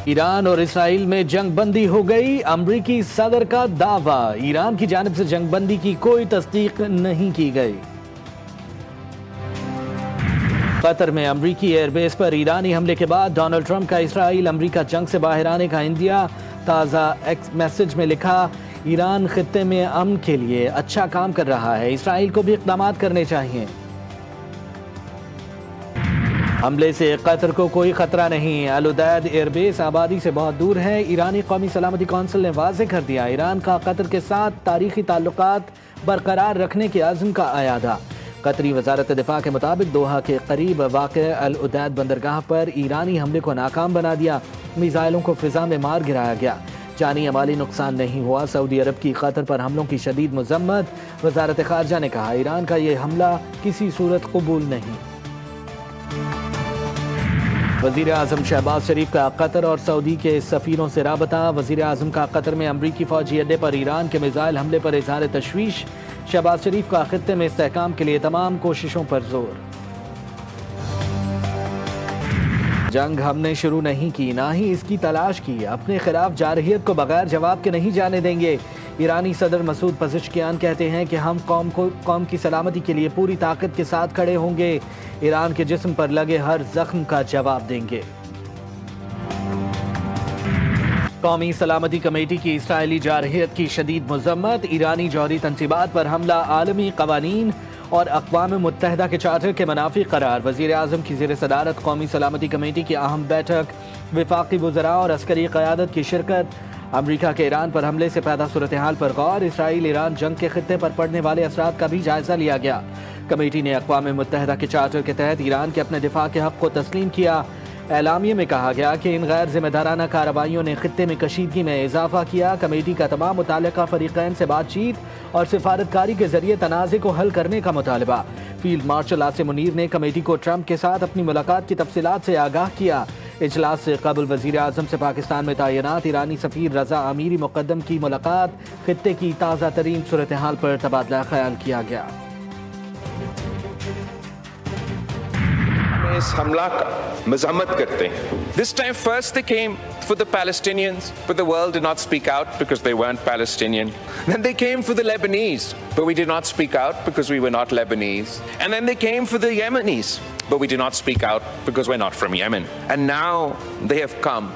ایران اور اسرائیل میں جنگ بندی ہو گئی، امریکی صدر کا دعویٰ۔ ایران کی جانب سے جنگ بندی کی کوئی تصدیق نہیں کی گئی۔ قطر میں امریکی ایئر بیس پر ایرانی حملے کے بعد ڈونلڈ ٹرمپ کا اسرائیل امریکہ جنگ سے باہر آنے کا عندیہ۔ تازہ ایکس میسج میں لکھا، ایران خطے میں امن کے لیے اچھا کام کر رہا ہے، اسرائیل کو بھی اقدامات کرنے چاہیے۔ حملے سے قطر کو کوئی خطرہ نہیں، العدید ایئر بیس آبادی سے بہت دور ہے۔ ایرانی قومی سلامتی کونسل نے واضح کر دیا، ایران کا قطر کے ساتھ تاریخی تعلقات برقرار رکھنے کے عزم کا اعادہ۔ قطری وزارت دفاع کے مطابق دوحہ کے قریب واقع العدید بندرگاہ پر ایرانی حملے کو ناکام بنا دیا، میزائلوں کو فضا میں مار گرایا گیا، جانی یا مالی نقصان نہیں ہوا۔ سعودی عرب کی قطر پر حملوں کی شدید مذمت، وزارت خارجہ نے کہا ایران کا یہ حملہ کسی صورت قبول نہیں۔ وزیر اعظم شہباز شریف کا قطر اور سعودی کے سفیروں سے رابطہ۔ وزیر اعظم کا قطر میں امریکی فوجی اڈے پر ایران کے میزائل حملے پر اظہار تشویش۔ شہباز شریف کا خطے میں استحکام کے لیے تمام کوششوں پر زور۔ جنگ ہم نے شروع نہیں کی، نہ ہی اس کی تلاش کی، اپنے خلاف جارحیت کو بغیر جواب کے نہیں جانے دیں گے۔ ایرانی صدر مسعود پزشکیان کہتے ہیں کہ ہم قوم کی سلامتی کے لیے پوری طاقت کے ساتھ کھڑے ہوں گے، ایران کے جسم پر لگے ہر زخم کا جواب دیں گے۔ قومی سلامتی کمیٹی کی اسرائیلی جارحیت کی شدید مذمت، ایرانی جوہری تنصیبات پر حملہ عالمی قوانین اور اقوام متحدہ کے چارٹر کے منافی قرار۔ وزیر اعظم کی زیر صدارت قومی سلامتی کمیٹی کی اہم بیٹھک، وفاقی وزراء اور عسکری قیادت کی شرکت۔ امریکہ کے ایران پر حملے سے پیدا صورتحال پر غور، اسرائیل ایران جنگ کے خطے پر پڑنے والے اثرات کا بھی جائزہ لیا گیا۔ کمیٹی نے اقوام متحدہ کے چارٹر کے تحت ایران کے اپنے دفاع کے حق کو تسلیم کیا۔ اعلامیے میں کہا گیا کہ ان غیر ذمہ دارانہ کارروائیوں نے خطے میں کشیدگی میں اضافہ کیا۔ کمیٹی کا تمام متعلقہ فریقین سے بات چیت اور سفارتکاری کے ذریعے تنازع کو حل کرنے کا مطالبہ۔ فیلڈ مارشل عاصم منیر نے کمیٹی کو ٹرمپ کے ساتھ اپنی ملاقات کی تفصیلات سے آگاہ کیا۔ اجلاس سے قبل وزیر اعظم سے پاکستان میں تعینات ایرانی سفیر رضا امیری مقدم کی ملاقات، خطے کی تازہ ترین صورتحال پر تبادلہ خیال کیا گیا۔ اس حملہ کا مذمت کرتے ہیں۔ This time first they came for the Palestinians, but the world did not speak out because they weren't Palestinian. Then they came for the Lebanese, but we did not speak out because we were not Lebanese. And then they came for the Yemenis, but we did not speak out because we're not from Yemen. And now they have come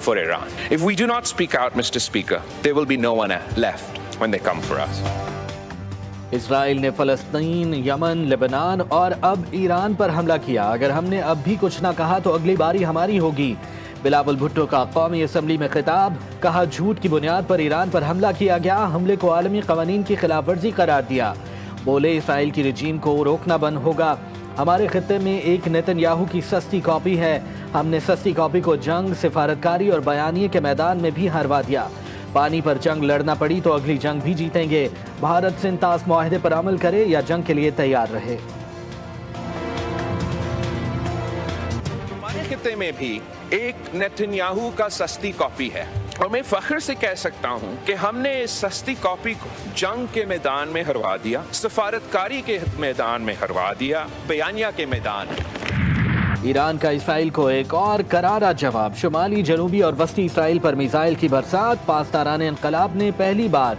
for Iran. If we do not speak out, Mr. Speaker, there will be no one left when they come for us. اسرائیل نے فلسطین، یمن، لبنان اور اب ایران پر حملہ کیا۔ اگر ہم نے اب بھی کچھ نہ کہا تو اگلی باری ہماری ہوگی۔ بلاول بھٹو کا قومی اسمبلی میں خطاب، کہا جھوٹ کی بنیاد پر ایران پر حملہ کیا گیا، حملے کو عالمی قوانین کی خلاف ورزی قرار دیا۔ بولے اسرائیل کی رجیم کو روکنا بند ہوگا۔ ہمارے خطے میں ایک نیتن یاہو کی سستی کاپی ہے، ہم نے سستی کاپی کو جنگ، سفارتکاری اور بیانیے کے میدان میں بھی ہروا دیا۔ پانی پر جنگ لڑنا پڑی تو اگلی جنگ بھی جیتیں گے۔ بھارت سنتاس معاہدے پر عمل کرے یا جنگ کے لیے تیار رہے۔ ہمارے خطے میں بھی ایک نیتن یاہو کا سستی کاپی ہے، اور میں فخر سے کہہ سکتا ہوں کہ ہم نے اس سستی کاپی کو جنگ کے میدان میں ہروا دیا، سفارتکاری کے میدان میں ہروا دیا، بیانیہ کے میدان میں۔ ایران کا اسرائیل کو ایک اور کرارا جواب، شمالی، جنوبی اور وسطی اسرائیل پر میزائل کی برسات۔ پاسداران انقلاب نے پہلی بار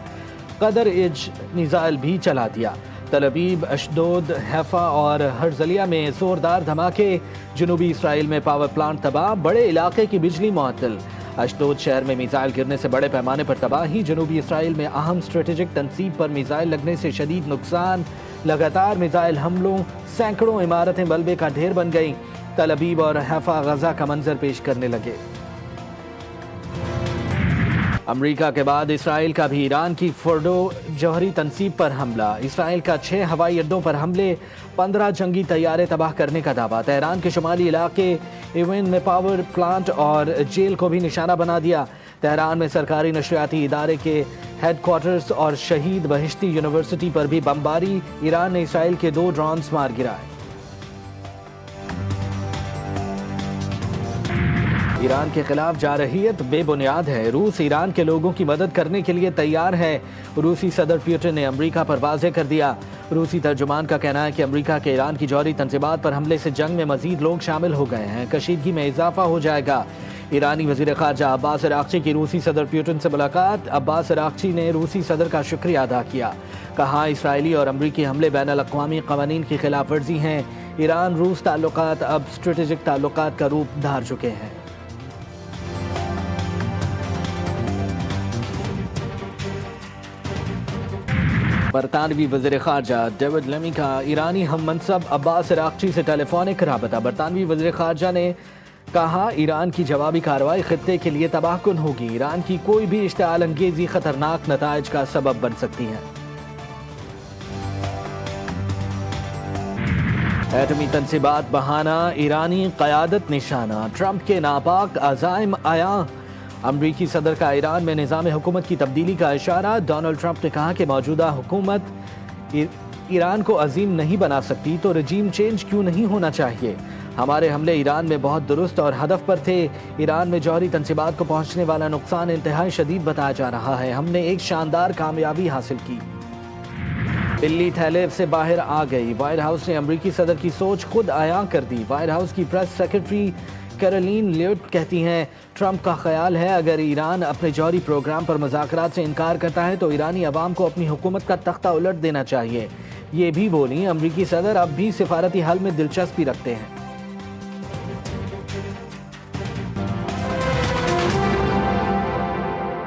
قدر ایج میزائل بھی چلا دیا۔ تل ابیب، اشدود، حیفا اور ہرزلیہ میں زوردار دھماکے، جنوبی اسرائیل میں پاور پلانٹ تباہ، بڑے علاقے کی بجلی معطل۔ اشدود شہر میں میزائل گرنے سے بڑے پیمانے پر تباہی، جنوبی اسرائیل میں اہم اسٹریٹجک تنصیب پر میزائل لگنے سے شدید نقصان۔ لگاتار میزائل حملوں، سینکڑوں عمارتیں ملبے کا ڈھیر بن گئیں۔ تل ابیب اور حیفا غزہ کا منظر پیش کرنے لگے۔ امریکہ کے بعد اسرائیل کا بھی ایران کی فورڈو جوہری تنصیب پر حملہ، اسرائیل کا 6 ہوائی اڈوں پر حملے، 15 جنگی طیارے تباہ کرنے کا دعویٰ۔ تہران کے شمالی علاقے ایون میں پاور پلانٹ اور جیل کو بھی نشانہ بنا دیا۔ تہران میں سرکاری نشریاتی ادارے کے ہیڈ کوارٹرز اور شہید بہشتی یونیورسٹی پر بھی بمباری، ایران نے اسرائیل کے 2 ڈرونز مار گرائے۔ ایران کے خلاف جارحیت بے بنیاد ہے، روس ایران کے لوگوں کی مدد کرنے کے لیے تیار ہے، روسی صدر پیوٹن نے امریکہ پر واضح کر دیا۔ روسی ترجمان کا کہنا ہے کہ امریکہ کے ایران کی جوہری تنصیبات پر حملے سے جنگ میں مزید لوگ شامل ہو گئے ہیں، کشیدگی میں اضافہ ہو جائے گا۔ ایرانی وزیر خارجہ عباس عراقچی کی روسی صدر پیوٹن سے ملاقات۔ عباس عراقچی نے روسی صدر کا شکریہ ادا کیا، کہا اسرائیلی اور امریکی حملے بین الاقوامی قوانین کی خلاف ورزی ہیں۔ ایران روس تعلقات اب اسٹریٹجک تعلقات کا روپ دھار چکے ہیں۔ برطانوی وزیر خارجہ ڈیوڈ لیمی کا ایرانی ہم منصب عباس عراقچی سے ٹیلی فونک رابطہ۔ برطانوی وزیر خارجہ نے کہا ایران کی جوابی کارروائی خطے کے لیے تباہ کن ہوگی، ایران کی کوئی بھی اشتعال انگیزی خطرناک نتائج کا سبب بن سکتی ہے۔ ایٹمی تنصیبات بہانہ، ایرانی قیادت نشانہ، ٹرمپ کے ناپاک عزائم عیاں۔ امریکی صدر کا ایران میں نظام حکومت کی تبدیلی کا اشارہ۔ ڈونلڈ ٹرمپ نے کہا کہ موجودہ حکومت ایران کو عظیم نہیں بنا سکتی تو رجیم چینج کیوں نہیں ہونا چاہیے۔ ہمارے حملے ایران میں بہت درست اور ہدف پر تھے۔ ایران میں جوہری تنصیبات کو پہنچنے والا نقصان انتہائی شدید بتایا جا رہا ہے۔ ہم نے ایک شاندار کامیابی حاصل کی۔ دلی تھیلے سے باہر آ گئی، وائٹ ہاؤس نے امریکی صدر کی سوچ خود عیاں کر دی۔ وائٹ ہاؤس کی پریس سیکرٹری کیرولین لیوٹ کہتی ہیں ٹرمپ کا خیال ہے اگر ایران اپنے جوہری پروگرام پر مذاکرات سے انکار کرتا ہے تو ایرانی عوام کو اپنی حکومت کا تختہ الٹ دینا چاہیے۔ یہ بھی بولی امریکی صدر اب بھی سفارتی حل میں دلچسپی رکھتے ہیں۔